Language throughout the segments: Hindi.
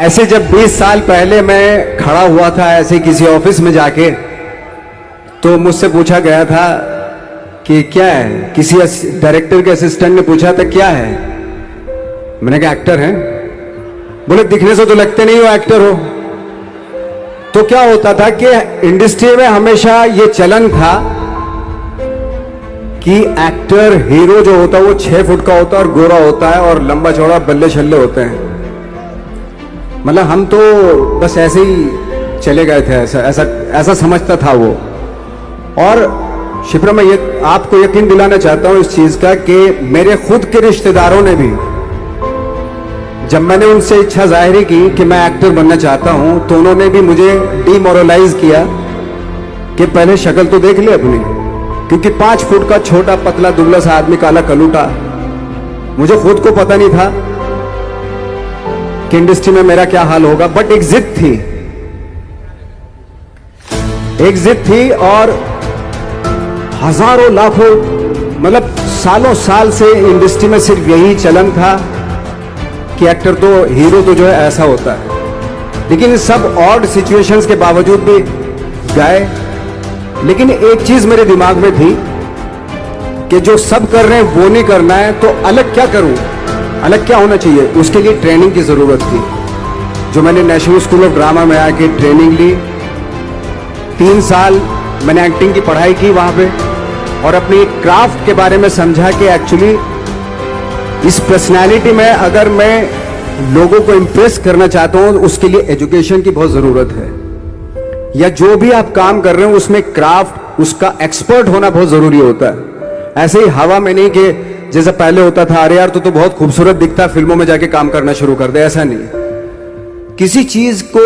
ऐसे जब 20 साल पहले मैं खड़ा हुआ था ऐसे किसी ऑफिस में जाके, तो मुझसे पूछा गया था कि क्या है। किसी डायरेक्टर के असिस्टेंट ने पूछा था क्या है। मैंने कहा एक्टर हैं। बोले दिखने से तो लगते नहीं हो एक्टर हो। तो क्या होता था कि इंडस्ट्री में हमेशा ये चलन था कि एक्टर हीरो जो होता है वो 6 फुट का होता है और गोरा होता है और लंबा चौड़ा बल्ले छल्ले होते हैं। मतलब हम तो बस ऐसे ही चले गए थे, ऐसा समझता था वो। और शिप्रा, मैं ये आपको यकीन दिलाना चाहता हूं इस चीज का कि मेरे खुद के रिश्तेदारों ने भी, जब मैंने उनसे इच्छा जाहिर की कि मैं एक्टर बनना चाहता हूं, तो उन्होंने भी मुझे डीमोरलाइज किया कि पहले शक्ल तो देख ले अपनी, क्योंकि 5 फुट का छोटा पतला दुबला सा आदमी, काला कलूटा। मुझे खुद को पता नहीं था कि इंडस्ट्री में मेरा क्या हाल होगा, बट एक जिद थी और हजारों लाखों मतलब सालों साल से इंडस्ट्री में सिर्फ यही चलन था कि एक्टर तो, हीरो तो जो है ऐसा होता है। लेकिन सब ऑड सिचुएशंस के बावजूद भी गए। लेकिन एक चीज मेरे दिमाग में थी कि जो सब कर रहे हैं वो नहीं करना है, तो अलग क्या करूं, अलग क्या होना चाहिए। उसके लिए ट्रेनिंग की जरूरत थी, जो मैंने नेशनल स्कूल ऑफ ड्रामा में आके ट्रेनिंग ली। 3 साल मैंने एक्टिंग की पढ़ाई की वहां पे, और अपनी क्राफ्ट के बारे में समझा कि एक्चुअली इस पर्सनालिटी में अगर मैं लोगों को इंप्रेस करना चाहता हूं, उसके लिए एजुकेशन की बहुत जरूरत है। या जो भी आप काम कर रहे हो उसमें क्राफ्ट, उसका एक्सपर्ट होना बहुत जरूरी होता है। ऐसे ही हवा में नहीं कि जैसे पहले होता था, अरे यार तो बहुत खूबसूरत दिखता, फिल्मों में जाके काम करना शुरू कर दे, ऐसा नहीं। किसी चीज को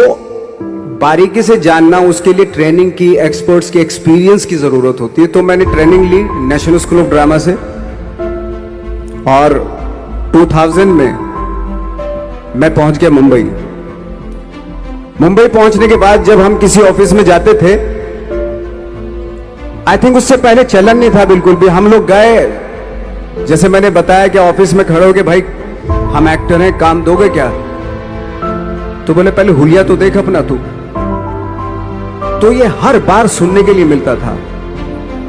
बारीकी से जानना, उसके लिए ट्रेनिंग की, एक्सपर्ट्स की, एक्सपीरियंस की जरूरत होती है। तो मैंने ट्रेनिंग ली नेशनल स्कूल ऑफ ड्रामा से, और 2000 में मैं पहुंच गया मुंबई। मुंबई पहुंचने के बाद जब हम किसी ऑफिस में जाते थे, आई थिंक उससे पहले चलन नहीं था बिल्कुल भी। हम लोग गए, जैसे मैंने बताया कि ऑफिस में खड़े हो के, भाई हम एक्टर हैं, काम दोगे क्या। तो बोले पहले हुलिया तो देख अपना तू। तो ये हर बार सुनने के लिए मिलता था,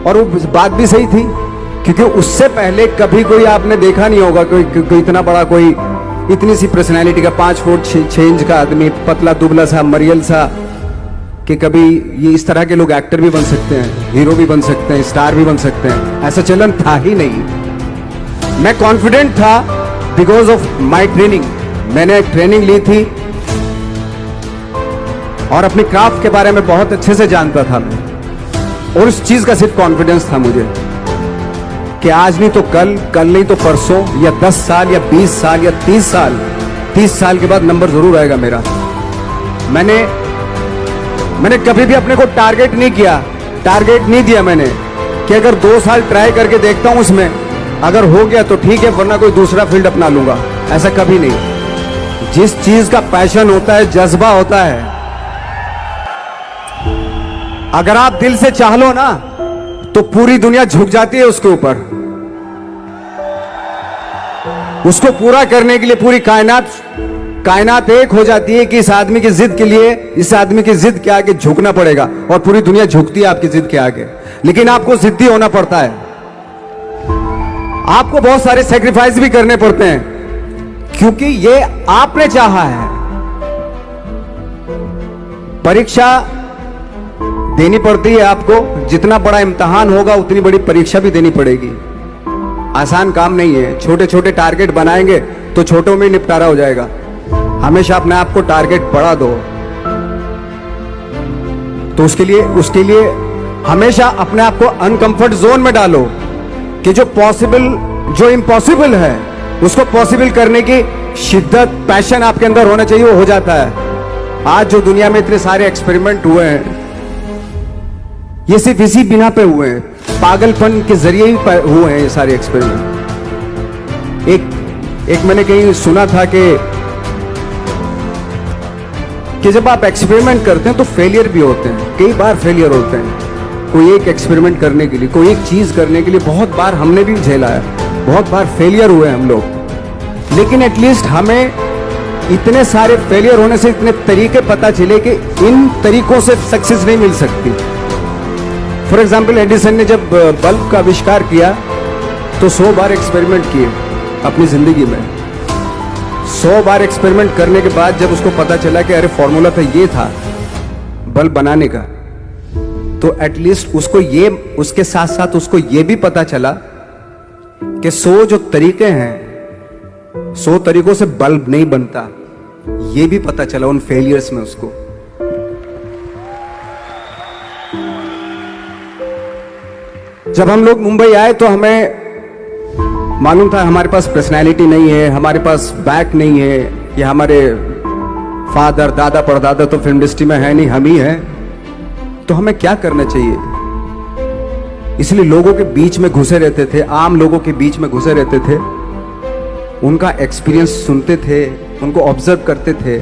और वो बात भी सही थी, क्योंकि उससे पहले कभी कोई आपने देखा नहीं होगा कोई इतना बड़ा, कोई इतनी सी पर्सनैलिटी का 5 फुट 6 इंच का आदमी, पतला दुबला सा मरियल सा, कि कभी ये इस तरह के लोग एक्टर भी बन सकते हैं, हीरो भी बन सकते हैं, स्टार भी बन सकते हैं। ऐसा चलन था ही नहीं। मैं कॉन्फिडेंट था बिकॉज ऑफ माई ट्रेनिंग। मैंने ट्रेनिंग ली थी और अपनी क्राफ्ट के बारे में बहुत अच्छे से जानता था मैं, और उस चीज का सिर्फ कॉन्फिडेंस था मुझे कि आज नहीं तो कल, कल नहीं तो परसों, या 10 साल या 20 साल या 30 साल के बाद नंबर जरूर आएगा मेरा। मैंने कभी भी अपने को टारगेट नहीं किया, टारगेट नहीं दिया मैंने कि अगर 2 साल ट्राई करके देखता हूं, उसमें अगर हो गया तो ठीक है, वरना कोई दूसरा फील्ड अपना लूंगा। ऐसा कभी नहीं। जिस चीज का पैशन होता है, जज्बा होता है, अगर आप दिल से चाह लो ना, तो पूरी दुनिया झुक जाती है उसके ऊपर। उसको पूरा करने के लिए पूरी कायनात एक हो जाती है कि इस आदमी की जिद के लिए, इस आदमी की जिद के आगे झुकना पड़ेगा, और पूरी दुनिया झुकती है आपकी जिद के आगे। लेकिन आपको जिद्दी होना पड़ता है, आपको बहुत सारे सेक्रीफाइस भी करने पड़ते हैं, क्योंकि ये आपने चाहा है। परीक्षा देनी पड़ती है आपको, जितना बड़ा इम्तिहान होगा उतनी बड़ी परीक्षा भी देनी पड़ेगी। आसान काम नहीं है। छोटे छोटे टारगेट बनाएंगे तो छोटों में निपटारा हो जाएगा। हमेशा अपने आप को टारगेट बढ़ा दो। तो उसके लिए हमेशा अपने आप को अनकंफर्ट जोन में डालो, कि जो इम्पॉसिबल है उसको पॉसिबल करने की शिद्दत, पैशन आपके अंदर होना चाहिए, वो हो जाता है। आज जो दुनिया में इतने सारे एक्सपेरिमेंट हुए हैं, ये सिर्फ इसी बिना पे हुए हैं, पागलपन के जरिए ही हुए हैं ये सारे एक्सपेरिमेंट। एक मैंने कहीं सुना था कि जब आप एक्सपेरिमेंट करते हैं तो फेलियर भी होते हैं, कई बार फेलियर होते हैं। कोई एक एक्सपेरिमेंट करने के लिए, कोई एक चीज करने के लिए बहुत बार हमने भी झेला है, बहुत बार फेलियर हुए हम लोग। लेकिन एटलीस्ट हमें इतने सारे फेलियर होने से इतने तरीके पता चले कि इन तरीकों से सक्सेस नहीं मिल सकती। फॉर एग्जाम्पल, एडिसन ने जब बल्ब का आविष्कार किया तो 100 बार एक्सपेरिमेंट किए अपनी जिंदगी में। 100 बार एक्सपेरिमेंट करने के बाद जब उसको पता चला कि अरे फॉर्मूला तो ये था बल्ब बनाने का, तो एटलीस्ट उसको ये, उसके साथ साथ उसको ये भी पता चला कि 100 जो तरीके हैं, 100 तरीकों से बल्ब नहीं बनता, ये भी पता चला उन फेलियर्स में उसको। जब हम लोग मुंबई आए तो हमें मालूम था हमारे पास पर्सनैलिटी नहीं है, हमारे पास बैक नहीं है, या हमारे फादर दादा परदादा तो फिल्म इंडस्ट्री में है नहीं, हम ही हैं, तो हमें क्या करना चाहिए। इसलिए लोगों के बीच में घुसे रहते थे, आम लोगों के बीच में घुसे रहते थे, उनका एक्सपीरियंस सुनते थे, उनको ऑब्जर्व करते थे।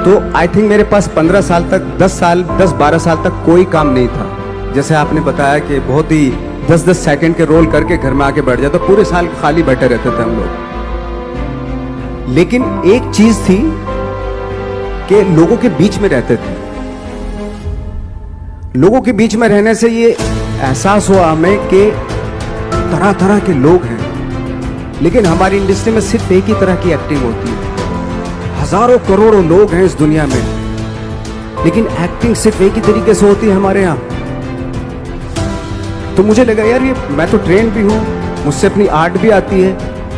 तो आई थिंक मेरे पास 15 साल तक, 10-12 साल तक कोई काम नहीं था। जैसे आपने बताया कि बहुत ही 10-10 सेकंड के रोल करके घर में आके बैठ जाता, पूरे साल खाली बैठे रहते थे हम लोग। लेकिन एक चीज थी कि लोगों के बीच में रहते थे। लोगों के बीच में रहने से ये एहसास हुआ हमें कि तरह तरह के लोग हैं, लेकिन हमारी इंडस्ट्री में सिर्फ एक ही तरह की एक्टिंग होती है। हजारों करोड़ों लोग हैं इस दुनिया में, लेकिन एक्टिंग सिर्फ एक ही तरीके से होती है हमारे यहां। तो मुझे लगा यार, ये मैं तो ट्रेन भी हूं, मुझसे अपनी आर्ट भी आती है,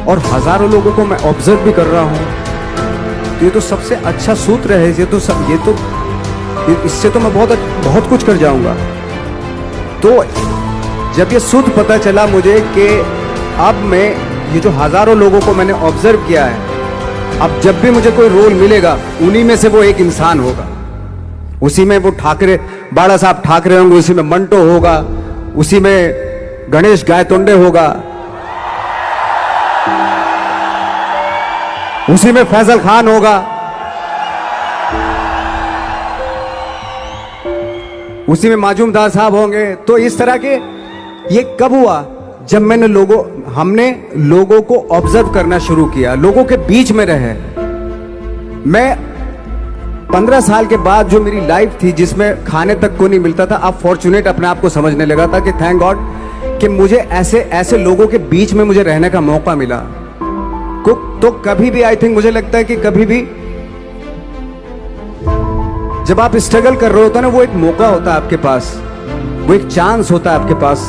और हजारों लोगों को मैं ऑब्जर्व भी कर रहा हूं। तो ये तो सबसे अच्छा सूत्र है, इससे तो मैं बहुत कुछ कर जाऊंगा। तो जब ये सूत्र पता चला मुझे कि अब मैं ये जो हजारों लोगों को मैंने ऑब्जर्व किया है, अब जब भी मुझे कोई रोल मिलेगा उन्हीं में से वो एक इंसान होगा। उसी में वो ठाकरे, बाड़ा साहब ठाकरे होंगे, उसी में मंटो होगा, उसी में गणेश गायतोंडे होगा, उसी में फैजल खान होगा, उसी में माजूमदार साहब होंगे। तो इस तरह के, ये कब हुआ? जब हमने लोगों को ऑब्जर्व करना शुरू किया, लोगों के बीच में रहे। मैं 15 साल के बाद जो मेरी लाइफ थी, जिसमें खाने तक को नहीं मिलता था, अब फॉर्चुनेट अपने आप को समझने लगा था कि थैंक गॉड कि मुझे ऐसे लोगों के बीच में मुझे रहने का मौका मिला। तो कभी भी, आई थिंक मुझे लगता है कि कभी भी जब आप स्ट्रगल कर रहे होते ना, वो एक मौका होता है आपके पास, वो एक चांस होता है आपके पास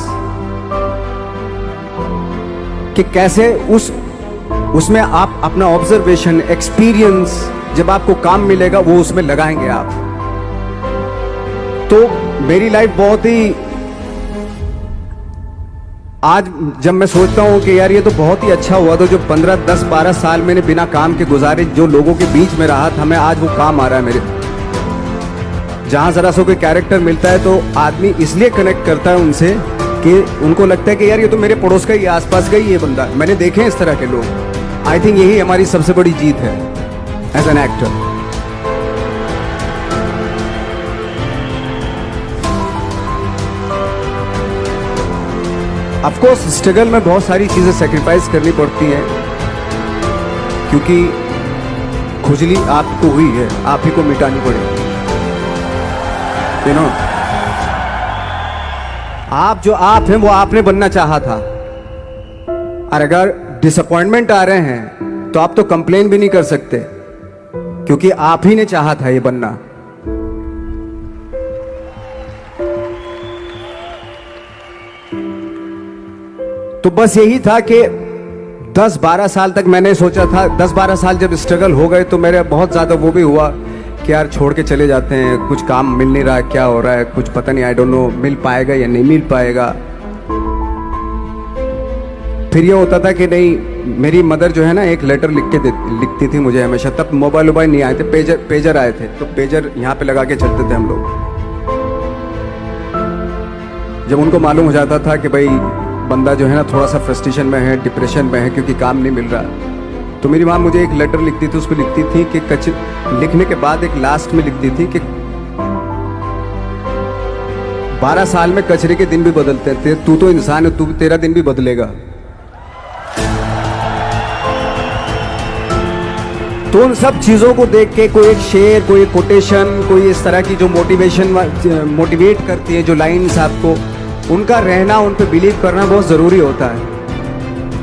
कि कैसे उसमें आप अपना ऑब्जर्वेशन, एक्सपीरियंस, जब आपको काम मिलेगा वो उसमें लगाएंगे आप। तो मेरी लाइफ बहुत ही, आज जब मैं सोचता हूं कि यार ये तो बहुत ही अच्छा हुआ, तो जो 15, 10, 12 साल मैंने बिना काम के गुजारे, जो लोगों के बीच में रहा था मैं, आज वो काम आ रहा है मेरे। जहां जरा सा कोई कैरेक्टर मिलता है तो आदमी इसलिए कनेक्ट करता है उनसे कि उनको लगता है कि यार ये तो मेरे पड़ोस का ही, आसपास का ही ये बंदा, मैंने देखे हैं इस तरह के लोग। आई थिंक यही हमारी सबसे बड़ी जीत है as an actor. Of course struggle में बहुत सारी चीजें सेक्रीफाइस करनी पड़ती हैं, क्योंकि खुजली आपको हुई है, आप ही को मिटानी पड़ेगी। आप जो आप हैं वो आपने बनना चाहा था, और अगर डिसअपॉइंटमेंट आ रहे हैं तो आप तो कंप्लेन भी नहीं कर सकते, क्योंकि आप ही ने चाहा था ये बनना। तो बस यही था कि 10-12 साल तक मैंने सोचा था, 10-12 साल जब स्ट्रगल हो गए तो मेरे बहुत ज्यादा वो भी हुआ कि यार छोड़ के चले जाते हैं, कुछ काम मिल नहीं रहा है, क्या हो रहा है, कुछ पता नहीं, आई डोंट नो मिल पाएगा या नहीं मिल पाएगा। फिर ये होता था कि नहीं, मेरी मदर जो है ना, एक लेटर लिखती थी मुझे हमेशा। तब मोबाइल नहीं आए थे, पेजर आए थे, तो पेजर यहाँ पे लगा के चलते थे हम लोग। जब उनको मालूम हो जाता था कि भाई बंदा जो है ना थोड़ा सा फ्रस्ट्रेशन में है, डिप्रेशन में है, क्योंकि काम नहीं मिल रहा, तो मेरी माँ मुझे एक लेटर लिखती थी। उसको लिखती थी कि लिखने के बाद एक लास्ट में लिखती थी कि 12 साल में कचरे के दिन भी बदलते थे, तू तो इंसान है, तेरा दिन भी बदलेगा। तो उन सब चीज़ों को देख के कोई एक शेर, कोई एक कोटेशन, कोई इस तरह की जो मोटिवेट करती है जो लाइंस आपको, उनका रहना, उन पे बिलीव करना बहुत ज़रूरी होता है,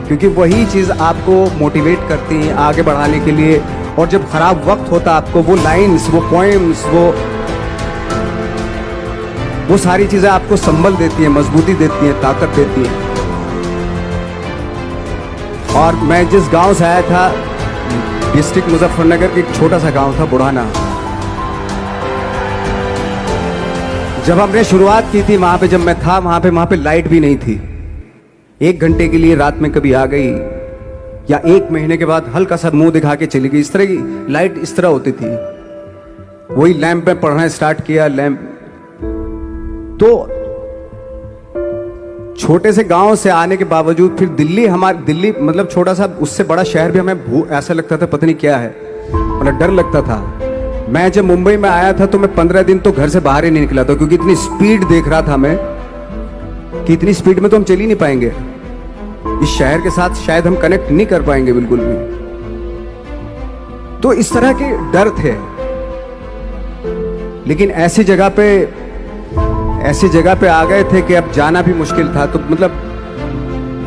क्योंकि वही चीज़ आपको मोटिवेट करती है आगे बढ़ाने के लिए। और जब खराब वक्त होता है आपको वो लाइंस, वो पोएम्स, वो सारी चीज़ें आपको संबल देती हैं, मजबूती देती हैं, ताकत देती हैं। और मैं जिस गांव से आया था, डिस्ट्रिक्ट मुजफ्फरनगर के एक छोटा सा गांव था बुढ़ाना, जब हमने शुरुआत की थी वहां पे, जब मैं था वहां पे लाइट भी नहीं थी। 1 घंटे के लिए रात में कभी आ गई, या 1 महीने के बाद हल्का सा मुंह दिखा के चली गई। इस तरह की लाइट इस तरह होती थी। वही लैंप में पढ़ना स्टार्ट किया, लैंप। तो छोटे से गांव से आने के बावजूद फिर दिल्ली मतलब छोटा सा, उससे बड़ा शहर भी हमें ऐसा लगता था पता नहीं क्या है, मतलब डर लगता था। मैं जब मुंबई में आया था तो मैं 15 दिन तो घर से बाहर ही नहीं निकला था, क्योंकि इतनी स्पीड देख रहा था मैं कि इतनी स्पीड में तो हम चल ही नहीं पाएंगे, इस शहर के साथ शायद हम कनेक्ट नहीं कर पाएंगे बिल्कुल भी। तो इस तरह के डर थे। लेकिन ऐसी जगह पे आ गए थे कि अब जाना भी मुश्किल था। तो मतलब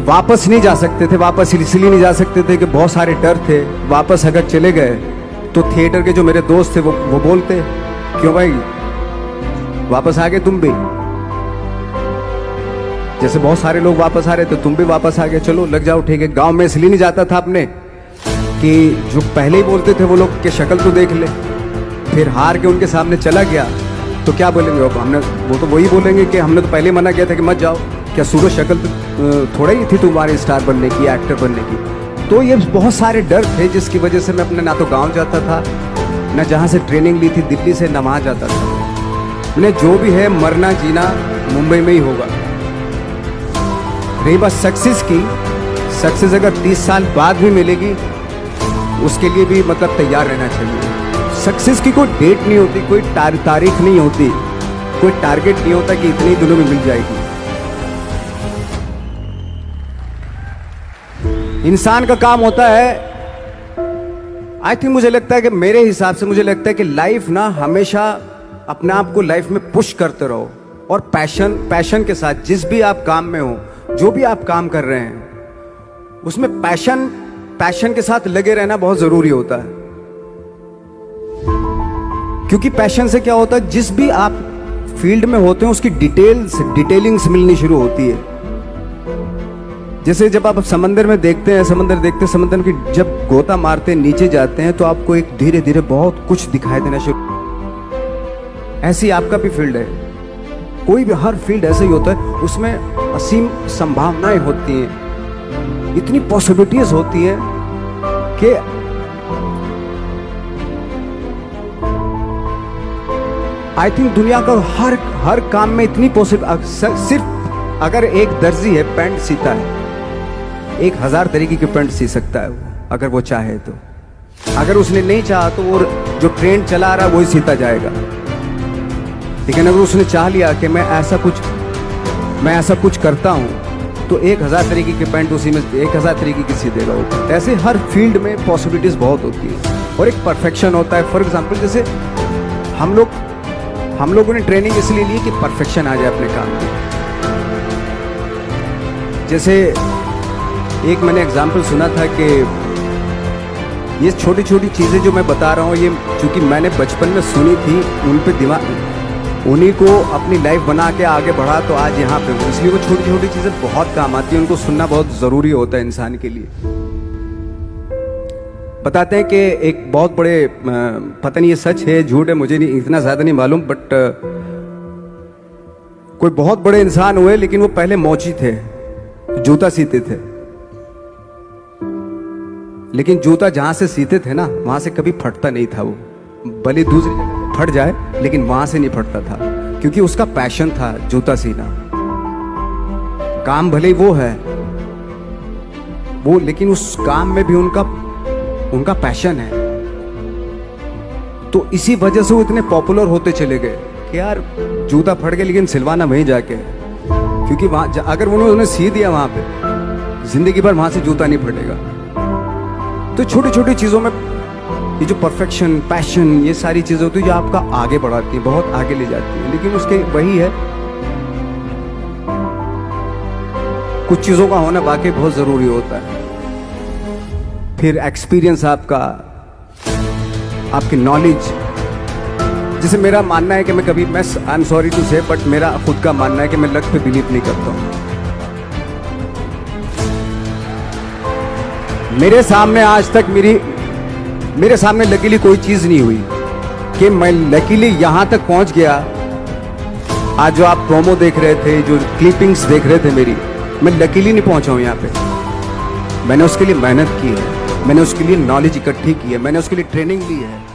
वापस नहीं जा सकते थे, वापस इसलिए नहीं जा सकते थे कि बहुत सारे डर थे। वापस अगर चले गए तो थिएटर के जो मेरे दोस्त थे वो बोलते, क्यों भाई वापस आ गए तुम भी, जैसे बहुत सारे लोग वापस आ रहे थे तुम भी वापस आ गए, चलो लग जाओ ठीक है। गांव में इसलिए नहीं जाता था अपने कि जो पहले ही बोलते थे वो लोग के शक्ल तो देख ले, फिर हार के उनके सामने चला गया तो क्या बोलेंगे वो तो वही बोलेंगे कि हमने तो पहले मना किया था कि मत जाओ, क्या सूरज शक्ल थोड़ा ही थी तुम्हारे स्टार बनने की, एक्टर बनने की। तो ये बहुत सारे डर थे जिसकी वजह से मैं अपने ना तो गांव जाता था, ना जहां से ट्रेनिंग ली थी दिल्ली से, ना वहां जाता था। मैंने जो भी है मरना जीना मुंबई में ही होगा। रही बात सक्सेस की, सक्सेस अगर 30 साल बाद भी मिलेगी उसके लिए भी मतलब तैयार रहना चाहिए। सक्सेस की कोई डेट नहीं होती, कोई तारीख नहीं होती, कोई टारगेट नहीं होता कि इतने ही दिनों में मिल जाएगी। इंसान का काम होता है, आई थिंक मुझे लगता है कि मेरे हिसाब से मुझे लगता है कि लाइफ ना हमेशा अपने आप को लाइफ में पुश करते रहो, और पैशन के साथ जिस भी आप काम में हो, जो भी आप काम कर रहे हैं उसमें पैशन के साथ लगे रहना बहुत जरूरी होता है। क्योंकि पैशन से क्या होता है, जिस भी आप फील्ड में होते हैं उसकी डिटेलिंग्स मिलनी शुरू होती है। जैसे जब आप समंदर में देखते हैं, समंदर की जब गोता मारते हैं, नीचे जाते हैं तो आपको एक धीरे धीरे बहुत कुछ दिखाई देना शुरू। ऐसी आपका भी फील्ड है, कोई भी हर फील्ड ऐसा ही होता है, उसमें असीम संभावनाएं होती हैं, इतनी पॉसिबिलिटीज होती हैं कि आई थिंक दुनिया का हर काम में इतनी सिर्फ अगर एक दर्जी है पैंट सीता है, 1000 तरीके की पैंट सी सकता है वो, अगर वो चाहे तो। अगर उसने नहीं चाहा तो वो जो ट्रेंड चला रहा है वही सीता जाएगा। लेकिन अगर उसने चाह लिया कि मैं ऐसा कुछ करता हूं तो 1000 तरीके की पैंट उसी में 1000 तरीके की सी देगा वो। ऐसे हर फील्ड में पॉसिबिलिटीज बहुत होती है और एक परफेक्शन होता है। फॉर एग्जाम्पल जैसे हम लोगों ने ट्रेनिंग इसलिए ली कि परफेक्शन आ जाए अपने काम में। जैसे एक मैंने एग्जाम्पल सुना था कि ये छोटी छोटी चीज़ें जो मैं बता रहा हूँ, ये चूंकि मैंने बचपन में सुनी थी, उन पे उन्हीं को अपनी लाइफ बना के आगे बढ़ा तो आज यहाँ पे हूँ। इसलिए वो छोटी छोटी चीज़ें बहुत काम आती हैं, उनको सुनना बहुत ज़रूरी होता है इंसान के लिए। बताते हैं कि एक बहुत बड़े, पता नहीं ये सच है झूठ है, मुझे नहीं इतना ज़्यादा नहीं मालूम, बट कोई बहुत बड़े इंसान हुए, लेकिन वो पहले मोची थे, जूता सीते थे। लेकिन जूता जहां से सीते थे ना, वहां से कभी फटता नहीं था वो, भले दूसरी जगह फट जाए लेकिन वहां से नहीं फटता था, क्योंकि उसका पैशन था जूता सीना। काम भले ही वो है वो, लेकिन उस काम में भी उनका पैशन है। तो इसी वजह से वो इतने पॉपुलर होते चले गए कि यार जूता फट गया लेकिन सिलवाना वहीं जाके, क्योंकि वहां अगर उन्होंने सी दिया वहां पे, जिंदगी भर वहां से जूता नहीं फटेगा। तो छोटी छोटी चीजों में ये जो परफेक्शन, पैशन, ये सारी चीजें होती है जो आपका आगे बढ़ाती है, बहुत आगे ले जाती है। लेकिन उसके वही है, कुछ चीजों का होना वाकई बहुत जरूरी होता है। फिर एक्सपीरियंस आपका, आपकी नॉलेज। जैसे मेरा मानना है कि मैं कभी, मैं आई एम सॉरी टू से, बट मेरा खुद का मानना है कि मैं लक पे बिलीव नहीं करता हूं। मेरे सामने आज तक मेरे सामने लकीली कोई चीज नहीं हुई कि मैं लकीली यहां तक पहुंच गया। आज जो आप प्रोमो देख रहे थे, जो क्लिपिंग्स देख रहे थे मेरी, मैं लकीली नहीं पहुंचा हूं यहां पे। मैंने उसके लिए मेहनत की है, मैंने उसके लिए नॉलेज इकट्ठी की है, मैंने उसके लिए ट्रेनिंग ली है।